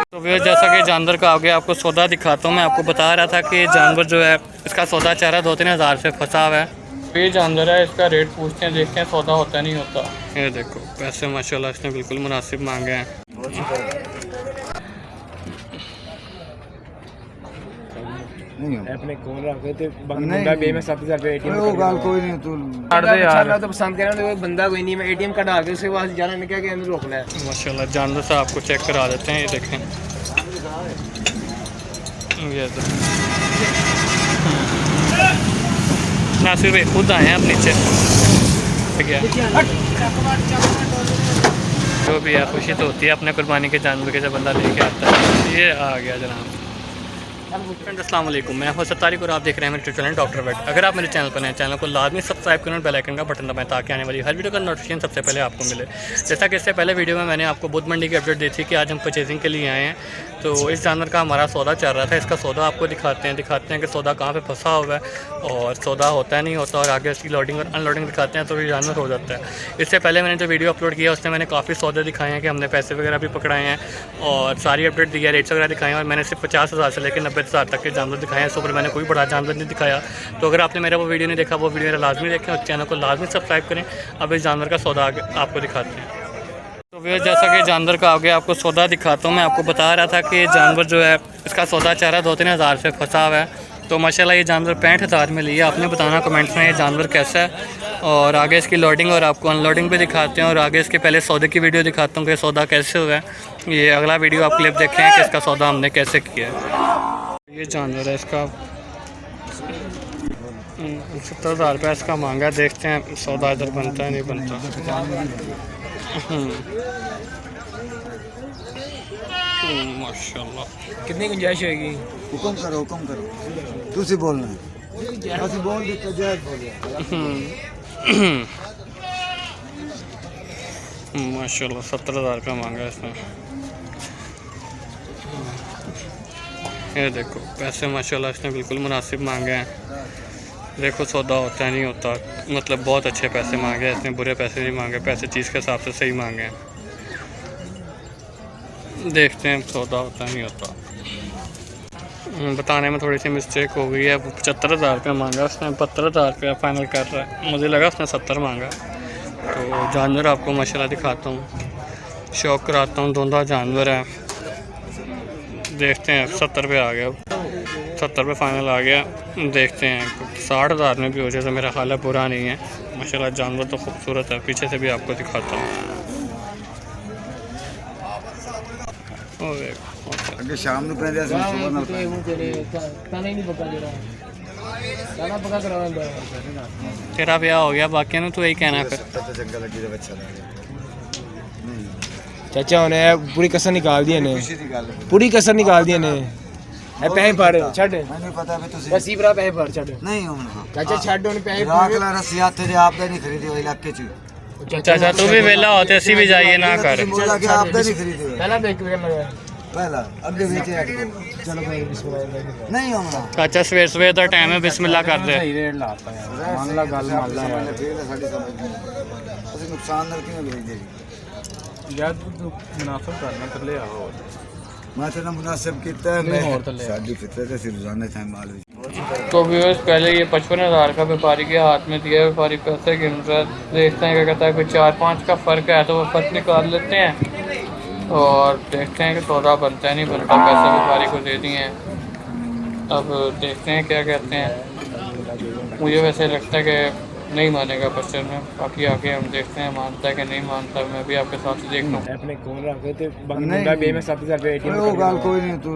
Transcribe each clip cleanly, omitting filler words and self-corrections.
तो भैया जैसा कि जानवर का आगे आपको सौदा दिखाता हूँ। मैं आपको बता रहा था कि जानवर जो है इसका सौदा चाह रहा 2-3 हज़ार से फंसा हुआ है। तो ये जानवर है, इसका रेट पूछते हैं, देखते हैं सौदा होता नहीं होता। ये देखो पैसे माशाल्लाह इसने बिल्कुल मुनासिब मांगे हैं। अपने कौन रखे थे बंदा बे में 7000 रुपए एटीएम वो गाल कोई नहीं तू कर दे यार। तो पसंद कर रहा हूं बंदा कोई नहीं, मैं एटीएम कार्ड आगे उसके पास जाना नहीं क्या कि अंदर रोक ले। माशाल्लाह जानवर से आपको चेक करा देते हैं। ये देखें, ये तो नासिर भाई खुद आए हैं अब नीचे। जो भी है खुशी तो होती है अपने कुर्बानी के जानवर के जब बंदा लेके आता है। ये आ गया जनाब। अस्सलाम वालेकुम, मैं हूं सत्तारिक और आप देख रहे हैं मेरे यूट्यूब चैनल डॉक्टर वेट। अगर आप मेरे चैनल पर नए चैनल को लाजमी सब्सक्राइब करें और बेल आइकन का बटन दबाएं ताकि आने वाली हर वीडियो का नोटिफिकेशन सबसे पहले आपको मिले। जैसा कि इससे पहले वीडियो में मैंने आपको बुध मंडी की अपडेट दी थी कि आज हम परचेजिंग के लिए आए हैं। तो इस जानवर का हमारा सौदा चल रहा था। इसका सौदा आपको दिखाते हैं कि सौदा कहाँ पर फंसा हुआ है और सौदा होता नहीं होता, और आगे इसकी लोडिंग और अनलोडिंग दिखाते हैं तो ये जानवर हो जाता है। इससे पहले मैंने जो वीडियो अपलोड किया उसमें मैंने काफ़ी सौदे दिखाए हैं कि हमने पैसे वगैरह भी पकड़ाए हैं और सारी अपडेट दी है, रेट्स वगैरह दिखाए हैं। और मैंने सिर्फ 50,000 से लेकर 90,000 तक के जानवर दिखाए हैं। इस ऊपर मैंने कोई बड़ा जानवर नहीं दिखाया। तो अगर आपने मेरा वो वीडियो नहीं देखा, वो वीडियो मेरा लाजमी देखें और चैनल को लाजमी सब्सक्राइब करें। अब इस जानवर का सौदा आपको दिखाते हैं। तो भैया जैसा कि जानवर का आगे आपको सौदा दिखाता हूँ। मैं आपको बता रहा था कि जानवर जो है इसका सौदा चाह रहा 2-3 हज़ार से फंसा हुआ है। तो माशाल्लाह ये जानवर 65,000 में लिया। आपने बताना कमेंट्स में ये जानवर कैसा है, और आगे इसकी लोडिंग और आपको अनलोडिंग भी दिखाते हैं, और आगे इसके पहले सौदे की वीडियो दिखाता हूँ कि सौदा कैसे हुआ है। ये अगला वीडियो आप क्लिप देखें कि इसका सौदा हमने कैसे किया है। ये जानवर है, इसका 70,000 रुपये इसका मांगा। देखते हैं सौदा इधर बनता है नहीं बनता। माशाल्लाह कितनी गुंजाइश होगी? हुक्म करो तू से बोलना है ऐसे बोल दे तो जायज बोल। माशाल्लाह 70,000 रुपये मांगा इसने। ये देखो पैसे माशाल्लाह इसने बिल्कुल मुनासिब मांगे हैं। देखो सौदा होता है नहीं होता, मतलब बहुत अच्छे पैसे मांगे हैं इसने, बुरे पैसे नहीं मांगे, पैसे चीज़ के हिसाब से सही मांगे हैं। देखते हैं सौदा होता नहीं होता। बताने में थोड़ी सी मिस्टेक हो गई है। 75,000 रुपये मांगा उसने, 72,000 रुपये फाइनल कर रहा है। मुझे लगा उसने 70 मांगा। तो जानवर आपको माशाल्लाह दिखाता हूँ, शौक कराता हूँ। धुंधा जानवर है। देखते हैं 70 रुपये आ गया, 70 रुपये फाइनल आ गया। देखते हैं 60,000 में भी हो जाए तो मेरा ख्याल है बुरा नहीं है। माशाल्लाह जानवर तो खूबसूरत है। पीछे से भी आपको दिखाता हूँ। अगे शाम ਨੂੰ ਪੈਂਦੇ ਅਸੀਂ ਸੁਬਹ ਨਾਲ तेरा ब्याह हो गया, बाकी ਨੂੰ तो यही कहना फिर। ਚੰਗਾ ਲੱਗੀ ਤੇ ਅੱਛਾ ਲੱਗੇ चाचा ने पूरी कसर निकाल दी ने, ਖੁਸ਼ੀ ਦੀ ਗੱਲ ਹੈ। पूरी कसर निकाल दी ने। ए पैसे फड़ छड़, ਮੈਨੂੰ ਪਤਾ ਵੀ ਤੁਸੀਂ बस इबरा पैसे फड़ छड़। ਨਹੀਂ ਹੋਣਾ चाचा छड़ उन पैसे ਰਾਖ ਲਾ ਰਸੀ ਹੱਥ ਦੇ ਆਪ ਦਾ ਨਹੀਂ ਖਰੀਦੇ ਉਹ ਇਲਾਕੇ ਚ। चाचा तू भी वेला होते असी भी जाइए ना कर। ਬੋਲਾ ਕਿ ਆਪ ਦਾ ਨਹੀਂ ਖਰੀਦੇ पहला देख के लगा ਪਹਿਲਾ ਅੱਗੇ ਵੇਚੇ चलो भाई बिस्मिल्लाह। ਨਹੀਂ ਹੋਣਾ चाचा सवेर सवेर का टाइम है, बिस्मिल्लाह कर दे। सही रेट लाता यार, मान ला गल मान ला यार। ਸਾਡੀ ਸਮਝ ਨਹੀਂ ਅਸੀਂ ਨੁਕਸਾਨ ਨਾਲ ਕਿਵੇਂ ਵੇਚਦੇ यार तू मुनाफा करना कर ले आओ। ਮੈਂ ਤੇ ਨਾ ਮੁਨਾਸਿਬ ਕੀਤਾ ਹੈ। ਮੈਂ ਹੋਰ ਥੱਲੇ ਸਾਡੀ ਫਿਤਰਤ ਹੈ, ਅਸੀਂ ਰੋਜ਼ਾਨਾ ਚਾਹੇ माल बेच। तो व्यूअर्स पहले ये 55,000 का व्यापारी के हाथ में दिया, व्यापारी पैसे गिन रहा है। देखते हैं क्या कहता है, कोई 4-5 का फ़र्क है तो वो फ़र्क निकाल लेते हैं और देखते हैं कि सौदा बनता है नहीं बनता। पैसे व्यापारी को दे दिए हैं, अब देखते हैं क्या कहते हैं। मुझे वैसे लगता है कि नहीं मानेगा पर्चर में, बाकी आगे हम देखते हैं मानता है कि नहीं मानता। मैं भी आपके साथ देख लूँ। अपने कौन रखे थे बंदा बे में 7000 रुपए एटीएम ਉਹ ਗੱਲ ਕੋਈ ਨਹੀਂ ਤੂੰ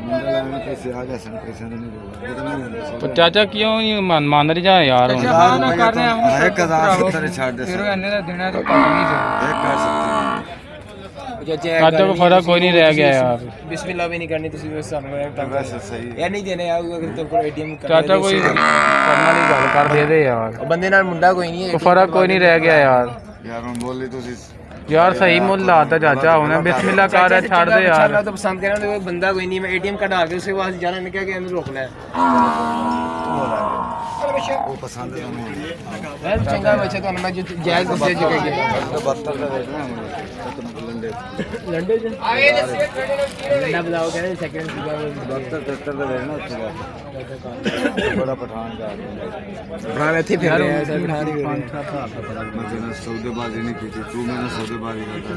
ਮੁੰਡਾ ਲਾਉਣਾ ਪੈਸੇ ਆ ਗਏ ਸਨ, ਪੈਸੇ ਨਹੀਂ ਬੋਲਦਾ ਇਤਨਾ ਨਹੀਂ तो चाचा क्यों ये मान रही जाए यार है 1070 ਛੱਡ ਦੇ ਫਿਰ ਇਹਨੇ ਦਾ ਦੇਣਾ ਤਾਂ ਕੰਮ ਨਹੀਂ ਦੇ ਕਰ सकते चाचा को फर्क कोई नहीं रह गया यार। बिस्मिल्लाह भी नहीं करनी तुसी बस सामने वैसे सही यार नहीं देने यार अगर तेरे को एटीएम चाचा कोई करना नहीं गल कर दे दे यार। बंदे नाल मुंडा कोई नहीं है, तो फर्क कोई नहीं रह गया यार। यार हम बोल रहे ਤੁਸੀਂ यार सही मुल लाता चाचा उन्हें बिस्मिल्लाह कर रहा छाड़ दे यार। तो पसंद कर रहा हूं बंदा कोई नहीं, मैं एटीएम कार्ड आगे उसके पास जाना नहीं क्या कि अंदर रोक ले। वो पसंद है मैं चंगा बच्चा तो मैं जो जायज गुस्से जो कह गया तो 72 का देखना लंडे जो आए ना बताओ कह रहे सेकंड सीधा 72 73 का देखना उसके बड़ा पठान का पुराने थे फिर रहे हैं सर पठान ही मैंने सौदेबाजी नहीं की थी तू मैंने सौदेबाजी करता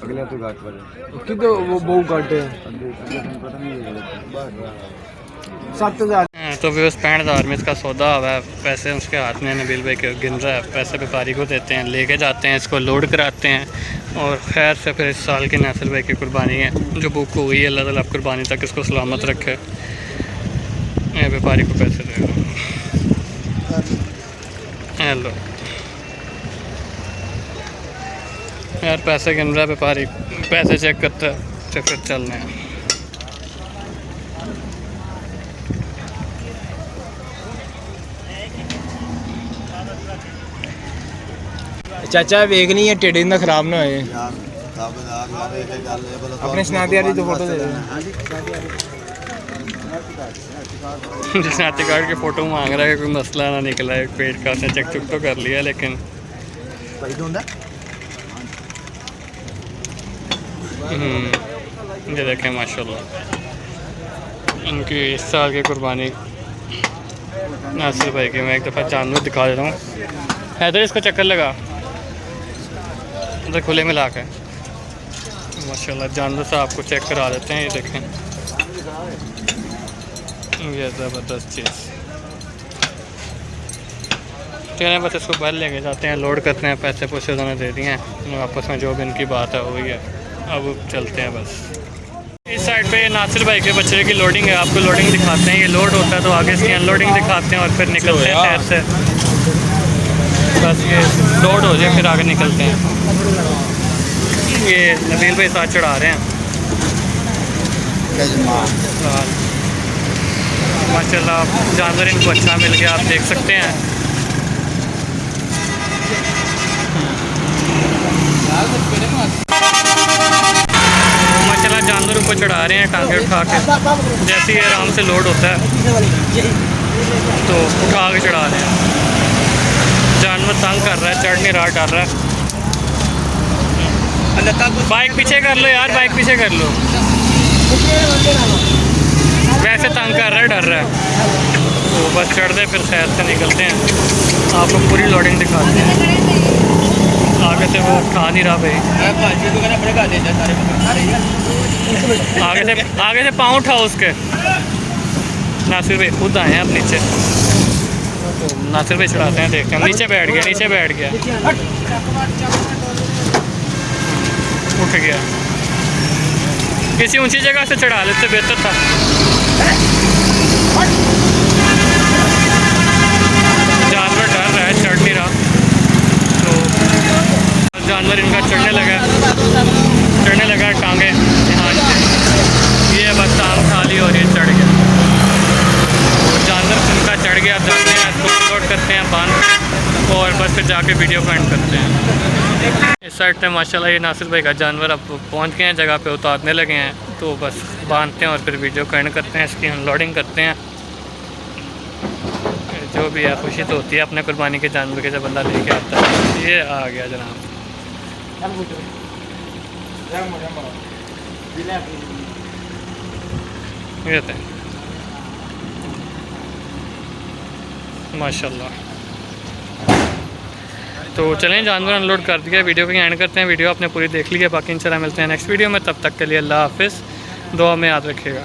अगला तो घाट पर कि तो वो बहु काटे पता नहीं 7000 तो भी उस 65,000 में इसका सौदा हुआ है। पैसे उसके हाथ में नबील भाई के गिन रहा है, पैसे व्यापारी को देते हैं, लेके जाते हैं, इसको लोड कराते हैं और खैर से फिर इस साल की नासिर भाई की कुर्बानी है जो बुक हो गई है। अल्लाह ताला कुर्बानी तक इसको सलामत रखे। व्यापारी को पैसे दे हेलो यार, पैसे गिन रहा है व्यापारी, पैसे चेक करता है तो फिर चल रहे हैं। चाचा वेग नहीं है टेढ़े ना खराब ना होए यार ताबेदार यार एक गल है बोला अपने स्नाती यारी तो फोटो दे दे शनाती कार्ड की फ़ोटो मांग रहा है, कोई मसला ना निकला है। पेट का उसने चेक चुक तो कर लिया लेकिन ये देखें माशाल्लाह इनकी इस साल की कुर्बानी नासिर भाई की। मैं एक दफ़ा जानवर दिखा देता हूँ। हैदर इसको चक्कर लगा उधर खुले में ला के माशाल्लाह जानवर से आपको चेक करा देते हैं। ये देखें ये ज़बरदस्त चीज़। चलें बस इसको बाहर लेके जाते हैं, लोड करते हैं, पैसे पूसे उन्होंने दे दिए हैं, आपस में जो भी इनकी बात है वही है। अब चलते हैं बस। इस साइड पे ये नासिर भाई के बच्चे की लोडिंग है, आपको लोडिंग दिखाते हैं। ये लोड होता है तो आगे इसकी अनलोडिंग दिखाते हैं और फिर निकलते हैं शहर से। बस ये लोड हो जाए फिर आगे निकलते हैं। ये नबील भाई साथ चढ़ा रहे हैं माशाल्लाह। जानवर इनको अच्छा मिल गया, आप देख सकते हैं। माशाल्लाह जानवरों को चढ़ा रहे हैं टांगे उठा के। जैसे ही आराम से लोड होता है तो उठा के चढ़ा रहे हैं। जानवर तंग कर रहा है, चढ़ नहीं रहा, डर रहा है। बाइक पीछे कर लो यार, बाइक पीछे कर लो। वैसे तंग कर रहा है, डर रहा है। तो बस चढ़ दे फिर शहर से निकलते हैं, आपको पूरी लोडिंग दिखाते हैं। आगे से वो उठा नहीं रहा भाई, आगे से पाँव उठाओ उसके। नासिर भाई खुद आए हैं अब नीचे, तो नासिर भाई चढ़ाते हैं, देखते हैं। नीचे बैठ गया, नीचे बैठ गया, उठ गया। किसी ऊंची जगह से चढ़ा लेते बेहतर था। जानवर डर रहा है, चढ़ नहीं रहा, तो जानवर इनका चढ़ने लगा टांगे यहाँ से। ये बस टांग खाली और ये चढ़ गया। तो जानवर इनका चढ़ गया, धरते हैं, इसको लोड करते हैं, बांधते और बस फिर जाके वीडियो को एंड करते हैं। इस साइड पे माशाल्लाह ये नासिर भाई का जानवर अब पहुँच गए हैं, जगह पे उतारने लगे हैं। तो बस बांधते हैं और फिर वीडियो को एंड करते हैं, इसकी अनलोडिंग करते हैं। जो भी है खुशी तो होती है अपने कुर्बानी के जानवर के जब बंदा लेके आता है। ये आ गया जनाब, ये थे माशाल्लाह। तो चलें, जानवर अनलोड कर दिया, वीडियो को एंड करते हैं। वीडियो आपने पूरी देख ली है, बाकी इंशाल्लाह मिलते हैं नेक्स्ट वीडियो में। तब तक के लिए अल्लाह हाफिज़, दुआ में याद रखिएगा।